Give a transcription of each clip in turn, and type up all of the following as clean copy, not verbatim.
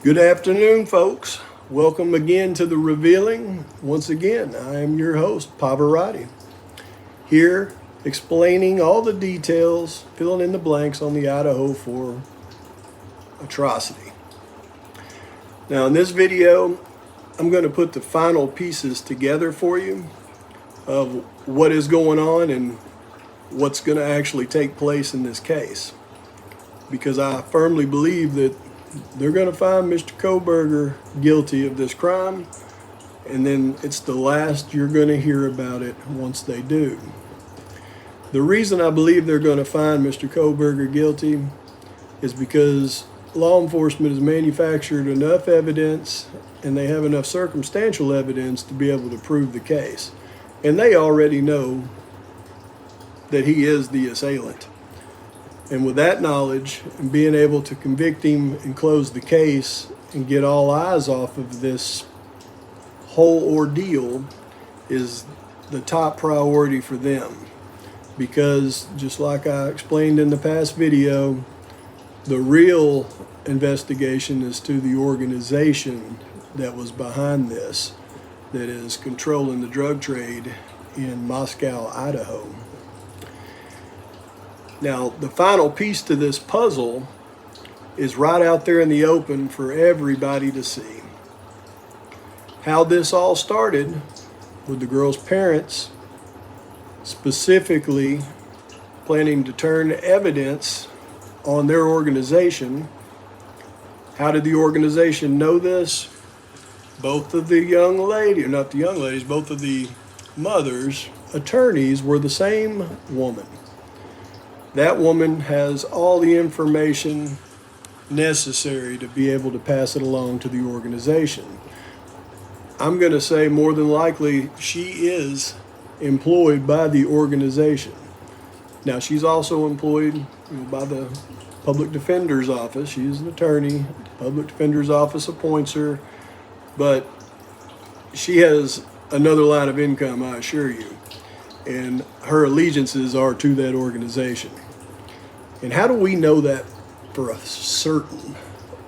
Good afternoon, folks. Welcome again to The Revealing. Once again, I am your host, Pavarotti, here explaining all the details, filling in the blanks on the Idaho 4 atrocity. Now, in this video, I'm going to put the final pieces together for you of what is going on and what's going to actually take place in this case, because I firmly believe that they're going to find Mr. Kohberger guilty of this crime, and then it's the last you're going to hear about it once they do. The reason I believe they're going to find Mr. Kohberger guilty is because law enforcement has manufactured enough evidence and they have enough circumstantial evidence to be able to prove the case. And they already know that he is the assailant. And with that knowledge and being able to convict him and close the case and get all eyes off of this whole ordeal is the top priority for them. Because just like I explained in the past video, the real investigation is to the organization that was behind this, that is controlling the drug trade in Moscow, Idaho. Now, the final piece to this puzzle is right out there in the open for everybody to see. How this all started with the girl's parents specifically planning to turn evidence on their organization. How did the organization know this? Both of the young ladies, not the young ladies, both of the mothers' attorneys were the same woman. That woman has all the information necessary to be able to pass it along to the organization. I'm going to say more than likely she is employed by the organization. Now, she's also employed by the public defender's office. She's an attorney. The public defender's office appoints her, but she has another line of income, I assure you. And her allegiances are to that organization. And how do we know that for a certain?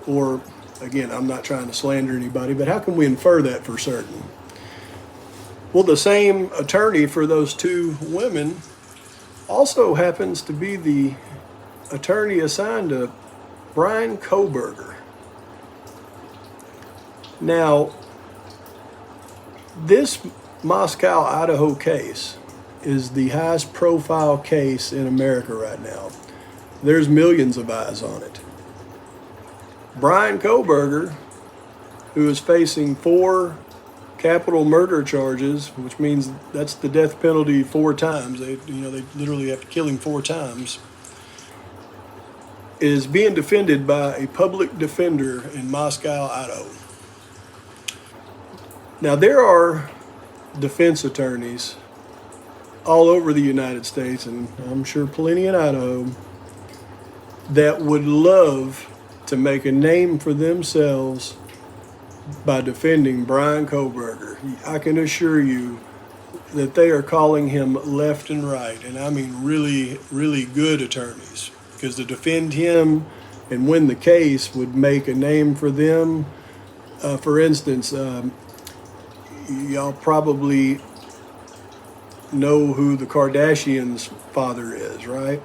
Or, again, I'm not trying to slander anybody, but how can we infer that for certain? Well, the same attorney for those two women also happens to be the attorney assigned to Brian Kohberger. Now, this Moscow, Idaho case is the highest profile case in America right now. There's millions of eyes on it. Brian Kohberger, who is facing 4 capital murder charges, which means that's the death penalty 4 times. They literally have to kill him 4 times, is being defended by a public defender in Moscow, Idaho. Now, there are defense attorneys all over the United States, and I'm sure plenty in Idaho, that would love to make a name for themselves by defending Brian Kohberger. I can assure you that they are calling him left and right, and I mean really, really good attorneys, because to defend him and win the case would make a name for them. For instance, y'all probably know who the Kardashians' father is, right?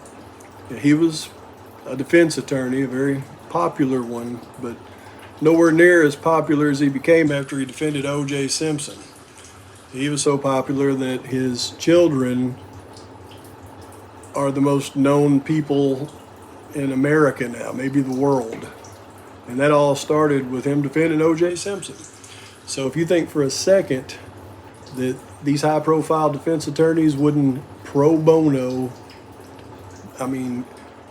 He was a defense attorney, a very popular one, but nowhere near as popular as he became after he defended O.J. Simpson. He was so popular that his children are the most known people in America now, maybe the world. And that all started with him defending O.J. Simpson. So if you think for a second that these high-profile defense attorneys wouldn't pro bono,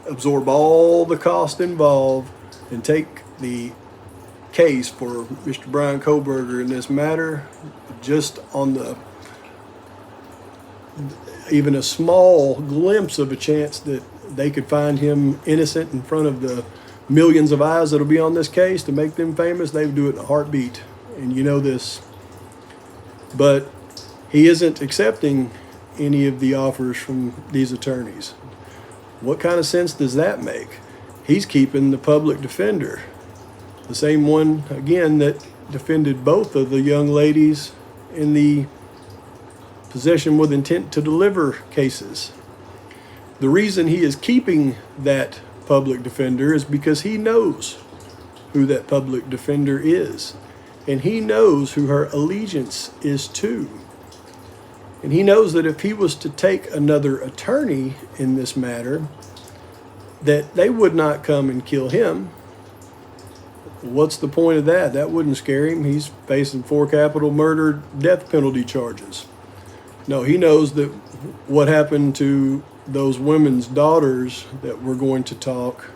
absorb all the cost involved and take the case for Mr. Brian Kohberger in this matter, just on the even a small glimpse of a chance that they could find him innocent in front of the millions of eyes that'll be on this case to make them famous, they would do it in a heartbeat. And you know this. But he isn't accepting any of the offers from these attorneys. What kind of sense does that make? He's keeping the public defender. The same one, again, that defended both of the young ladies in the possession with intent to deliver cases. The reason he is keeping that public defender is because he knows who that public defender is. And he knows who her allegiance is to. And he knows that if he was to take another attorney in this matter, that they would not come and kill him. What's the point of that? That wouldn't scare him. He's facing 4 capital murder death penalty charges. No, he knows that what happened to those women's daughters that we're going to talk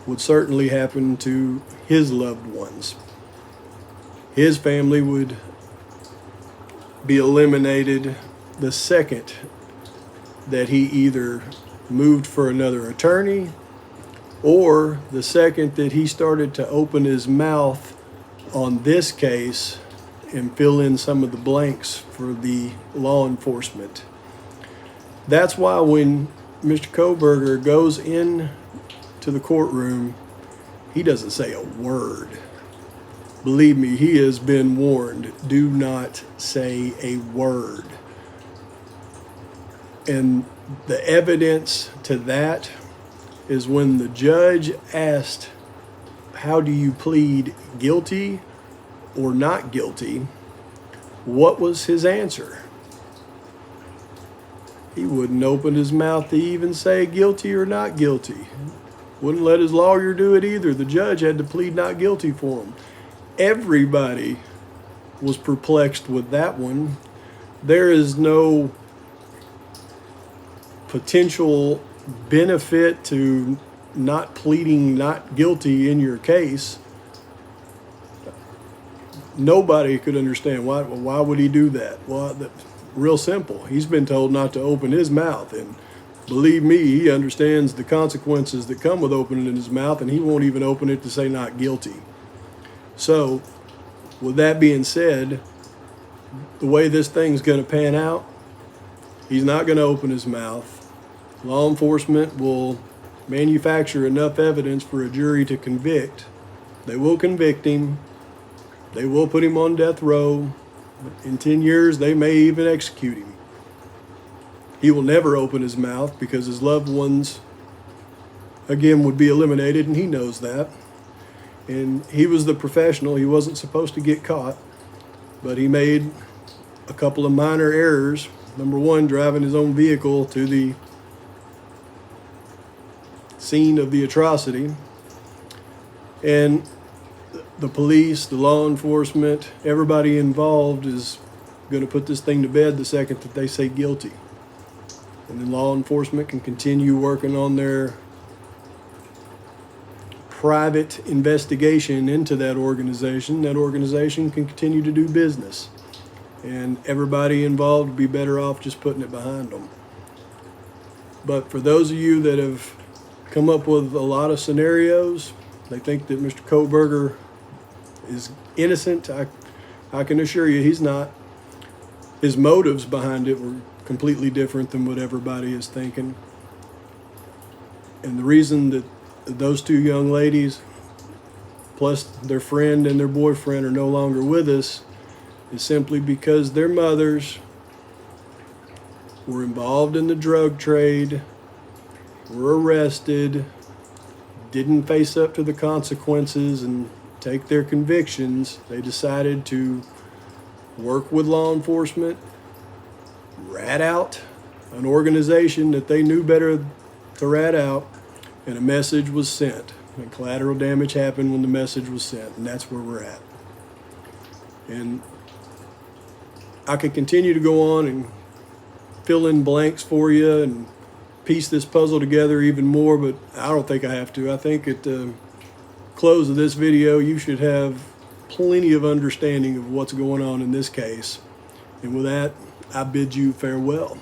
would certainly happen to his loved ones. His family would be eliminated the second that he either moved for another attorney or the second that he started to open his mouth on this case and fill in some of the blanks for the law enforcement. That's why when Mr. Kohberger goes in to the courtroom, he doesn't say a word. Believe me, he has been warned. Do not say a word. And the evidence to that is when the judge asked, how do you plead guilty or not guilty? What was his answer? He wouldn't open his mouth to even say guilty or not guilty. Wouldn't let his lawyer do it either. The judge had to plead not guilty for him. Everybody was perplexed with that one. There is no potential benefit to not pleading not guilty in your case. Nobody could understand why would he do that? Well, real simple. He's been told not to open his mouth, and believe me, he understands the consequences that come with opening his mouth, and he won't even open it to say not guilty. So, with that being said, the way this thing's going to pan out, he's not going to open his mouth. Law enforcement will manufacture enough evidence for a jury to convict. They will convict him. They will put him on death row. In 10 years, they may even execute him. He will never open his mouth because his loved ones, again, would be eliminated, and he knows that. And he was the professional. He wasn't supposed to get caught, but he made a couple of minor errors. Number one, driving his own vehicle to the scene of the atrocity. And the police, the law enforcement, everybody involved is going to put this thing to bed the second that they say guilty. And then law enforcement can continue working on their private investigation into that organization. That organization can continue to do business. And everybody involved would be better off just putting it behind them. But for those of you that have come up with a lot of scenarios, they think that Mr. Kohberger is innocent. I can assure you he's not. His motives behind it were completely different than what everybody is thinking. And the reason that those 2 young ladies, plus their friend and their boyfriend, are no longer with us is simply because their mothers were involved in the drug trade, were arrested, didn't face up to the consequences and take their convictions. They decided to work with law enforcement, rat out an organization that they knew better to rat out, and a message was sent. And collateral damage happened when the message was sent, and that's where we're at. And I could continue to go on and fill in blanks for you and piece this puzzle together even more, but I don't think I have to. I think at the close of this video, you should have plenty of understanding of what's going on in this case. And with that, I bid you farewell.